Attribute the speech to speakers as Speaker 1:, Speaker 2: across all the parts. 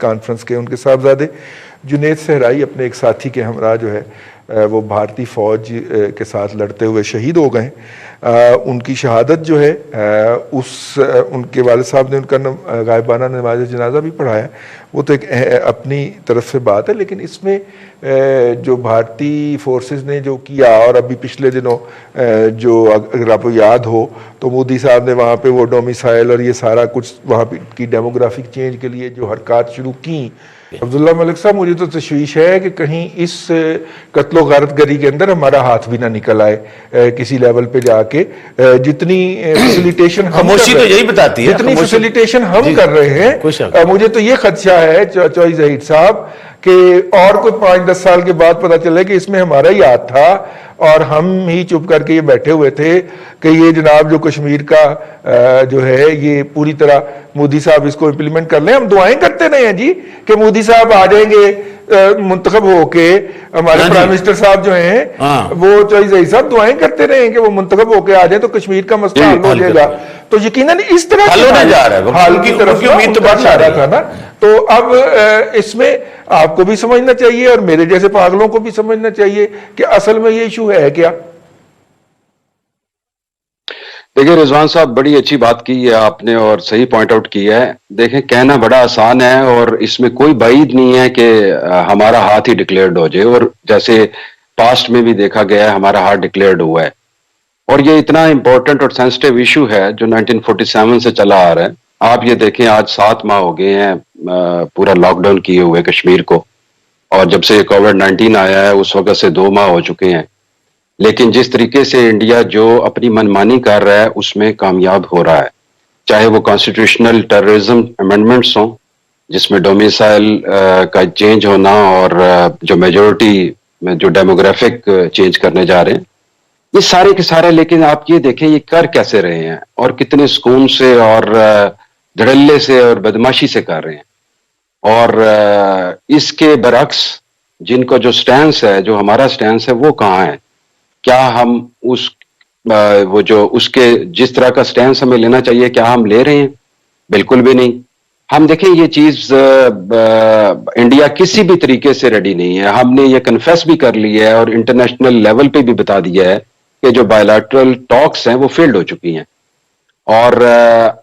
Speaker 1: Conference کے ان کے صاحبزادے جنید صحرائی اپنے ایک ساتھی کے ہمراہ جو ہے وہ بھارتی فوج کے ساتھ لڑتے ہوئے شہید ہو گئے. ان کی شہادت جو ہے ان کے والد صاحب نے ان کا غائبانہ نماز جنازہ بھی پڑھایا. وہ تو ایک اپنی طرف سے بات ہے, لیکن اس میں جو بھارتی فورسز نے جو کیا, اور ابھی پچھلے دنوں جو اگر آپ کو یاد ہو تو مودی صاحب نے وہاں پہ وہ ڈومیسائل اور یہ سارا کچھ وہاں کی ڈیموگرافک چینج کے لیے جو حرکات شروع کی. عبداللہ ملک صاحب, مجھے تو تشویش ہے کہ کہیں اس قتل و غارت گری کے اندر ہمارا ہاتھ بھی نہ نکل آئے کسی لیول پہ جا کے. جتنی فیسیلیٹیشن
Speaker 2: خاموشی تو یہی بتاتی ہے,
Speaker 1: جتنی فیسیلیٹیشن ہم کر رہے ہیں, مجھے تو یہ خدشہ ہے چوئی ظہیر صاحب کہ اور کوئی 5-10 سال کے بعد پتہ چلے کہ اس میں ہمارا ہی ہاتھ تھا اور ہم ہی چپ کر کے یہ بیٹھے ہوئے تھے کہ یہ جناب جو کشمیر کا جو ہے یہ پوری طرح مودی صاحب اس کو امپلیمنٹ کر لیں. ہم دعائیں کرتے رہے ہیں جی کہ مودی صاحب آ جائیں گے منتخب ہو کے. ہمارے پرائم منسٹر صاحب جو ہیں وہ چوئی ظہیر صاحب دعائیں کرتے رہے ہیں کہ وہ منتخب ہو کے آ جائیں تو کشمیر کا مسئلہ حل ہو جائے گا. تو یقیناً اس طرح حال کی طرف امید تو بڑھ رہا تھا نا. تو اب اس میں آپ کو بھی سمجھنا چاہیے اور میرے جیسے پاگلوں کو بھی سمجھنا چاہیے کہ اصل میں یہ ایشو ہے کیا.
Speaker 3: دیکھیں رضوان صاحب, بڑی اچھی بات کی ہے آپ نے اور صحیح پوائنٹ آؤٹ کیا ہے. دیکھیں کہنا بڑا آسان ہے اور اس میں کوئی بعید نہیں ہے کہ ہمارا ہاتھ ہی ڈکلیئرڈ ہو جائے, اور جیسے پاسٹ میں بھی دیکھا گیا ہے ہمارا ہاتھ ڈکلیئرڈ ہوا ہے. اور یہ اتنا امپورٹنٹ اور سینسٹیو ایشو ہے جو 1947 سے چلا آ رہا ہے. آپ یہ دیکھیں آج 7 ماہ ہو گئے ہیں پورا لاک ڈاؤن کیے ہوئے کشمیر کو, اور جب سے کووڈ-19 آیا ہے اس وقت سے 2 ماہ ہو چکے ہیں. لیکن جس طریقے سے انڈیا جو اپنی منمانی کر رہا ہے اس میں کامیاب ہو رہا ہے, چاہے وہ کانسٹیٹیوشنل ٹیررزم امینڈمنٹس ہوں جس میں ڈومیسائل کا چینج ہونا اور جو میجورٹی میں جو ڈیموگرافک چینج کرنے جا رہے ہیں, یہ سارے کے سارے. لیکن آپ یہ دیکھیں یہ کر کیسے رہے ہیں اور کتنے سکون سے اور دھڑلے سے اور بدماشی سے کر رہے ہیں. اور اس کے برعکس جن کو جو سٹینس ہے, جو ہمارا سٹینس ہے, وہ کہاں ہے؟ کیا ہم وہ جو اس کے جس طرح کا سٹینس ہمیں لینا چاہیے کیا ہم لے رہے ہیں؟ بالکل بھی نہیں. ہم دیکھیں یہ چیز انڈیا کسی بھی طریقے سے ریڈی نہیں ہے. ہم نے یہ کنفیس بھی کر لیا ہے اور انٹرنیشنل لیول پہ بھی بتا دیا ہے کہ جو بائیلیٹرل ٹاکس ہیں وہ فیلڈ ہو چکی ہیں, اور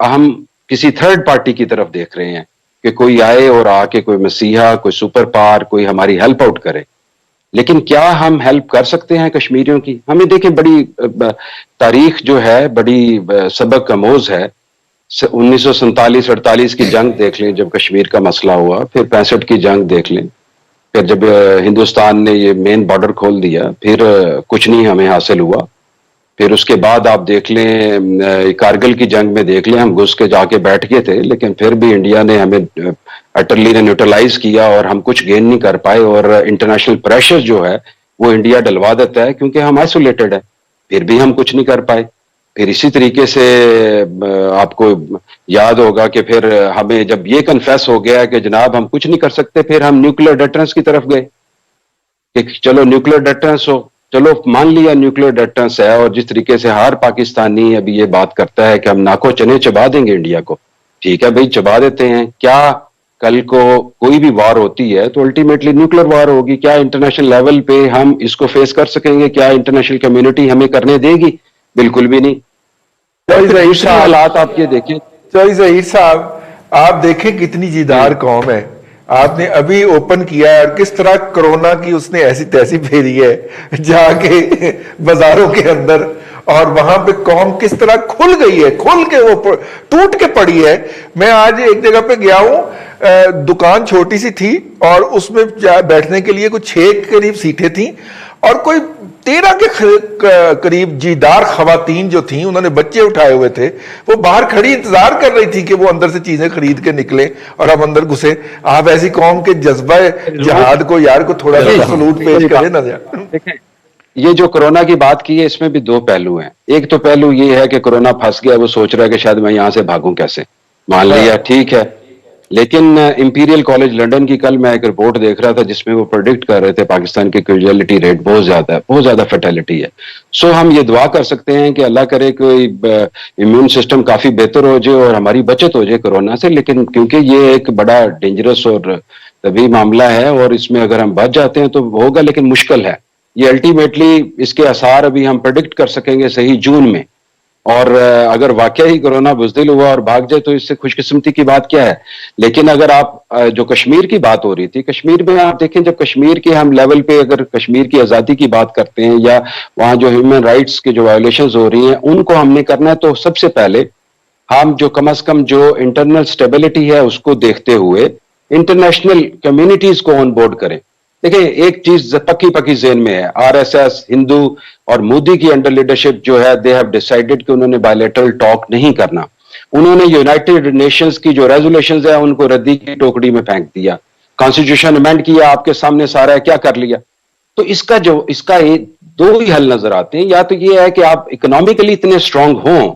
Speaker 3: ہم کسی تھرڈ پارٹی کی طرف دیکھ رہے ہیں کہ کوئی آئے اور آ کے کوئی مسیحا, کوئی سپر پاور, کوئی ہماری ہیلپ آؤٹ کرے. لیکن کیا ہم ہیلپ کر سکتے ہیں کشمیریوں کی؟ ہمیں دیکھیں بڑی تاریخ جو ہے بڑی سبق آموز ہے. 1947-48 کی جنگ دیکھ لیں جب کشمیر کا مسئلہ ہوا, پھر 65 کی جنگ دیکھ لیں, پھر جب ہندوستان نے یہ مین بارڈر کھول دیا پھر کچھ نہیں ہمیں حاصل ہوا. پھر اس کے بعد آپ دیکھ لیں کارگل کی جنگ میں دیکھ لیں, ہم گھس کے جا کے بیٹھ گئے تھے لیکن پھر بھی انڈیا نے ہمیں اٹرلی نے نیوٹرلائز کیا اور ہم کچھ گین نہیں کر پائے, اور انٹرنیشنل پریشر جو ہے وہ انڈیا ڈلوا دیتا ہے کیونکہ ہم آئسولیٹڈ ہے, پھر بھی ہم کچھ نہیں کر پائے. پھر اسی طریقے سے آپ کو یاد ہوگا کہ پھر ہمیں جب یہ کنفیس ہو گیا کہ جناب ہم کچھ نہیں کر سکتے, پھر ہم نیوکلیر ڈیٹرنس کی طرف گئے کہ چلو نیوکلیر ڈیٹرنس ہو, چلو مان لیا نیوکلیر ڈیٹرنس ہے. اور جس طریقے سے ہر پاکستانی ابھی یہ بات کرتا ہے کہ ہم ناکو چنے چبا دیں گے انڈیا کو, ٹھیک ہے بھائی چبا دیتے ہیں. کیا کل کو کوئی بھی وار ہوتی ہے تو الٹیمیٹلی نیوکلیر وار ہوگی, کیا انٹرنیشنل لیول پہ ہم اس کو فیس کر سکیں گے؟ کیا انٹرنیشنل کمیونٹی ہمیں کرنے دے گی؟ بالکل بھی نہیں. حالات آپ یہ دیکھیں.
Speaker 1: چوئی ظہیر صاحب آپ دیکھیں کتنی جیدار قوم ہے. آپ نے ابھی اوپن کیا ہے اور کس طرح کرونا کی اس نے ایسی تیسی پھیری ہے جا کے بازاروں کے اندر, اور وہاں پہ قوم کس طرح کھل گئی ہے, کھل کے وہ ٹوٹ کے پڑی ہے. میں آج ایک جگہ پہ گیا ہوں, دکان چھوٹی سی تھی اور اس میں بیٹھنے کے لیے کچھ 6 قریب سیٹیں تھیں, اور کوئی 13 کے قریب جیدار خواتین جو تھیں, انہوں نے بچے اٹھائے ہوئے تھے, وہ باہر کھڑی انتظار کر رہی تھی کہ وہ اندر سے چیزیں خرید کے نکلیں اور ہم اندر گھسیں. آپ ایسی قوم کے جذبہ جہاد کو یار کو تھوڑا سا سلوٹ پیش کریں نا.
Speaker 3: یہ جو کرونا کی بات کی ہے اس میں بھی 2 پہلو ہیں. ایک تو پہلو یہ ہے کہ کرونا پھنس گیا, وہ سوچ رہا ہے کہ شاید میں یہاں سے بھاگوں کیسے. مان لیا ٹھیک ہے, لیکن امپیریل کالج لنڈن کی کل میں ایک رپورٹ دیکھ رہا تھا جس میں وہ پروڈکٹ کر رہے تھے پاکستان کی کیجویلٹی ریٹ بہت زیادہ ہے, بہت زیادہ فیٹیلٹی ہے. سو ہم یہ دعا کر سکتے ہیں کہ اللہ کرے کوئی امیون سسٹم کافی بہتر ہو جائے اور ہماری بچت ہو جائے کورونا سے, لیکن کیونکہ یہ ایک بڑا ڈینجرس اور طبی معاملہ ہے اور اس میں اگر ہم بچ جاتے ہیں تو ہوگا, لیکن مشکل ہے یہ. الٹیمیٹلی اس کے آثار ابھی ہم پریڈکٹ کر سکیں گے صحیح جون میں, اور اگر واقعی کورونا بزدل ہوا اور بھاگ جائے تو اس سے خوش قسمتی کی بات کیا ہے. لیکن اگر آپ جو کشمیر کی بات ہو رہی تھی, کشمیر میں آپ دیکھیں جب کشمیر کے ہم لیول پہ اگر کشمیر کی آزادی کی بات کرتے ہیں یا وہاں جو ہیومن رائٹس کی جو وائلیشنز ہو رہی ہیں ان کو ہم نے کرنا ہے, تو سب سے پہلے ہم جو کم از کم جو انٹرنل سٹیبلٹی ہے اس کو دیکھتے ہوئے انٹرنیشنل کمیونٹیز کو آن بورڈ کریں. دیکھیں ایک چیز پکی ذہن میں ہے, آر ایس ایس, ہندو اور مودی کی انڈر لیڈرشپ جو ہے دے ہیو ڈیسائیڈڈ کہ انہوں نے بائیلیٹرل ٹاک نہیں کرنا. انہوں نے یونائٹڈ نیشنز کی جو ریزولوشنز ہیں ان کو ردی کی ٹوکری میں پھینک دیا, کانسٹیٹیوشن امینڈ کیا, آپ کے سامنے سارا ہے, کیا کر لیا. تو اس کا دو ہی حل نظر آتے ہیں, یا تو یہ ہے کہ آپ اکنامکلی اتنے اسٹرانگ ہوں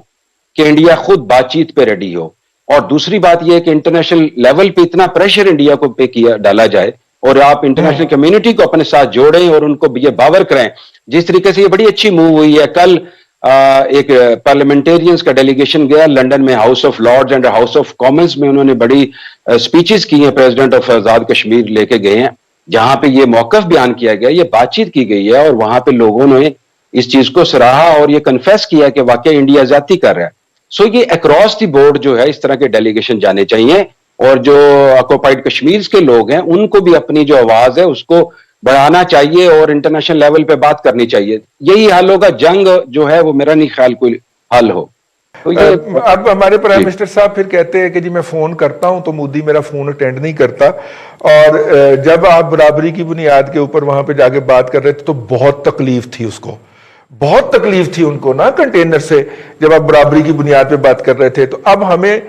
Speaker 3: کہ انڈیا خود بات چیت پہ ریڈی ہو, اور دوسری بات یہ ہے کہ انٹرنیشنل لیول پہ اتنا پریشر انڈیا کو پہ ڈالا جائے اور آپ انٹرنیشنل کمیونٹی کو اپنے ساتھ جوڑیں اور ان کو یہ باور کریں. جس طریقے سے یہ بڑی اچھی موو ہوئی ہے, کل ایک پارلیمنٹیرینز کا ڈیلیگیشن گیا لنڈن میں, house of Lords and house of Commons میں, انہوں نے بڑی سپیچز کی ہیں, پریزیڈنٹ آف آزاد کشمیر لے کے گئے ہیں جہاں پہ یہ موقف بیان کیا گیا, یہ بات چیت کی گئی ہے اور وہاں پہ لوگوں نے اس چیز کو سراہا اور یہ کنفیس کیا کہ واقعی انڈیا زیادتی کر رہا ہے. سو یہ اکراس دی بورڈ جو ہے اس طرح کے ڈیلیگیشن جانے چاہیے, اور جو آکوپائڈ کشمیر کے لوگ ہیں ان کو بھی اپنی جو آواز ہے اس کو بڑھانا چاہیے اور انٹرنیشنل لیول پہ بات کرنی چاہیے. یہی حل ہوگا, جنگ جو ہے وہ میرا نہیں خیال کوئی حل ہو.
Speaker 1: اب ہمارے پرائم منسٹر صاحب پھر کہتے ہیں کہ جی میں فون کرتا ہوں تو مودی میرا فون اٹینڈ نہیں کرتا, اور جب آپ برابری کی بنیاد کے اوپر وہاں پہ جا کے بات کر رہے تھے تو بہت تکلیف تھی اس کو, بہت تکلیف تھی ان کو نا کنٹینر سے, جب آپ برابری کی بنیاد پہ بات کر رہے تھے. تو اب ہمیں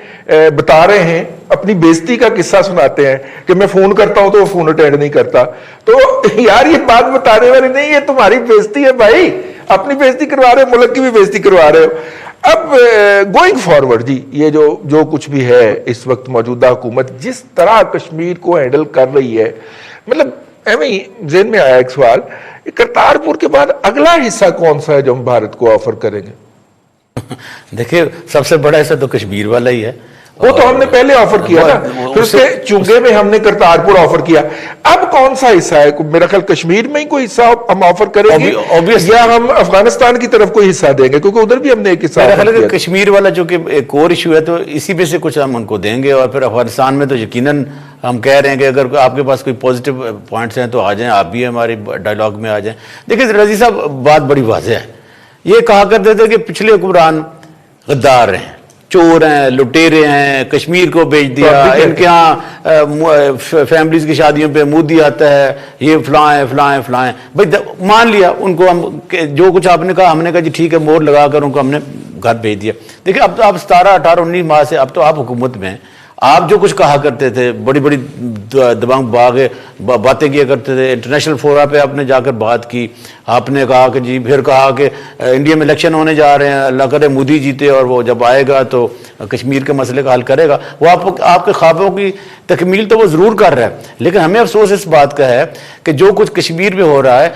Speaker 1: بتا رہے ہیں, اپنی بےزتی کا قصہ سناتے ہیں کہ میں فون کرتا ہوں تو وہ فون اٹینڈ نہیں کرتا. تو یار یہ بات بتانے والی نہیں, یہ تمہاری بےزتی ہے بھائی, اپنی بےزتی کروا رہے ہو, ملک کی بھی بےزتی کروا رہے ہو. اب گوئنگ فارورڈ جی, یہ جو کچھ بھی ہے اس وقت موجودہ حکومت جس طرح کشمیر کو ہینڈل کر رہی ہے, مطلب ہمیں ذہن میں آیا ایک سوال, کرتارپور کے بعد اگلا حصہ کون سا ہے جو ہم بھارت کو آفر کریں گے؟
Speaker 2: دیکھیں سب سے بڑا حصہ تو کشمیر والا ہی ہے,
Speaker 1: وہ تو ہم نے پہلے آفر کیا نا, پھر اس کے چونگے میں ہم نے کرتارپور آفر کیا. اب کون سا حصہ ہے؟ میرا خیال کشمیر میں ہی کوئی حصہ ہم آفر کریں گے یا ہم افغانستان کی طرف کوئی حصہ دیں گے, کیونکہ ادھر بھی ہم نے ایک حصہ آفر کیا.
Speaker 2: کشمیر والا جو کہ ایک اور ایشو ہے تو اسی میں سے کچھ ہم ان کو دیں گے, اور پھر افغانستان میں تو یقیناً ہم کہہ رہے ہیں کہ اگر آپ کے پاس کوئی پازیٹیو پوائنٹس ہیں تو آ جائیں, آپ بھی ہمارے ڈائلاگ میں آ جائیں. دیکھیں رضی صاحب بات بڑی واضح ہے, یہ کہا کرتے تھے کہ پچھلے حکمران غدار ہیں, چور ہیں, لٹیرے ہیں, کشمیر کو بیچ دیا, ان کے ہاں فیملیز کی شادیوں پہ مودی آتا ہے, یہ فلاں ہے فلاں ہے فلاں ہے. بھائی مان لیا ان کو, ہم جو کچھ آپ نے کہا ہم نے کہا جی ٹھیک ہے, مور لگا کر ان کو ہم نے گھر بھیج دیا. دیکھیں اب تو آپ 17, 18, 19 ماہ سے اب تو آپ حکومت میں ہیں, آپ جو کچھ کہا کرتے تھے, بڑی بڑی دبانگ باتیں کیا کرتے تھے, انٹرنیشنل فورا پہ آپ نے جا کر بات کی, آپ نے کہا کہ جی پھر کہا کہ انڈیا میں الیکشن ہونے جا رہے ہیں, اللہ کرے مودی جیتے اور وہ جب آئے گا تو کشمیر کے مسئلے کا حل کرے گا. وہ آپ کے خوابوں کی تکمیل تو وہ ضرور کر رہا ہے, لیکن ہمیں افسوس اس بات کا ہے کہ جو کچھ کشمیر میں ہو رہا ہے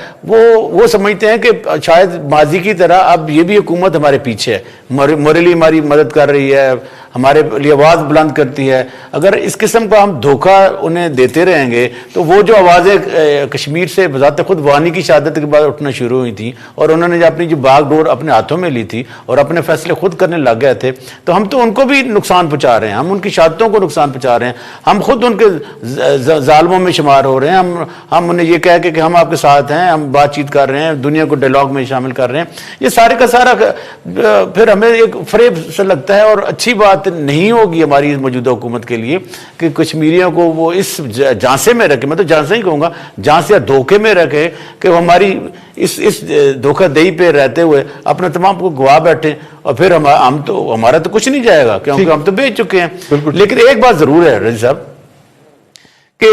Speaker 2: وہ سمجھتے ہیں کہ شاید ماضی کی طرح اب یہ بھی حکومت ہمارے پیچھے ہے, موریلی ہماری مدد کر رہی ہے, ہمارے لیے آواز بلند کرتی ہے. اگر اس قسم کا ہم دھوکہ انہیں دیتے رہیں گے تو وہ جو آوازیں کشمیر سے بذات خود وانی کی شہادت کے بعد اٹھنا شروع ہوئی تھیں اور انہوں نے اپنی جو باغ ڈور اپنے ہاتھوں میں لی تھی اور اپنے فیصلے خود کرنے لگ گئے تھے, تو ہم تو ان کو بھی نقصان پہنچا رہے ہیں, ہم ان کی شہادتوں کو نقصان پہنچا رہے ہیں, ہم خود ان کے ظالموں میں شمار ہو رہے ہیں. ہم انہیں یہ کہہ کے کہ ہم آپ کے ساتھ ہیں, ہم بات چیت کر رہے ہیں, دنیا کو ڈائلاگ میں شامل کر رہے ہیں. یہ سارے کا سارا پھر ہمیں ایک فریب سے لگتا ہے, اور اچھی بات نہیں ہوگی ہماری موجودہ حکومت کے لیے کہ کشمیریوں کو وہ اس جانسے میں رکھے, میں تو جانسے ہی کہوں گا, جانسے یا دھوکے میں رکھے کہ وہ ہماری اس دھوکہ دہی پہ رہتے ہوئے اپنا تمام کو گوا بیٹھے, اور پھر ہمارا تو کچھ نہیں جائے گا کیونکہ ہم تو بیچ چکے ہیں. لیکن ایک بات ضرور ہے رضی صاحب کہ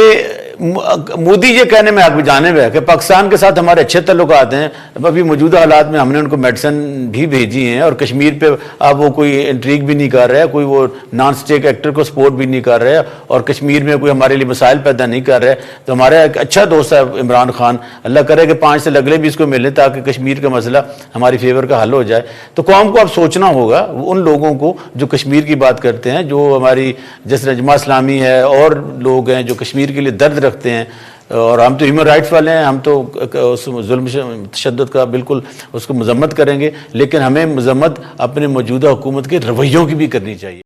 Speaker 2: مودی یہ کہنے میں حق جانب ہے کہ پاکستان کے ساتھ ہمارے اچھے تعلقات ہیں. ابھی موجودہ حالات میں ہم نے ان کو میڈیسن بھی بھیجی ہیں اور کشمیر پہ اب وہ کوئی انٹریگ بھی نہیں کر رہا ہے, کوئی وہ نان اسٹیک ایکٹر کو سپورٹ بھی نہیں کر رہے اور کشمیر میں کوئی ہمارے لیے مسائل پیدا نہیں کر رہے. تو ہمارا ایک اچھا دوست ہے عمران خان, اللہ کرے کہ 5 سال اگلے بھی اس کو ملیں تاکہ کشمیر کا مسئلہ ہماری فیور کا حل ہو جائے. تو قوم کو اب سوچنا ہوگا, ان لوگوں کو جو کشمیر کی بات کرتے ہیں, جو ہماری جیسے نجمہ اسلامی ہے اور لوگ ہیں جو کشمیر کے لیے درد رکھتے ہیں, اور ہم تو ہیومن رائٹس والے ہیں, ہم تو اس ظلم تشدد کا بالکل اس کو مذمت کریں گے, لیکن ہمیں مذمت اپنے موجودہ حکومت کے رویوں کی بھی کرنی چاہیے.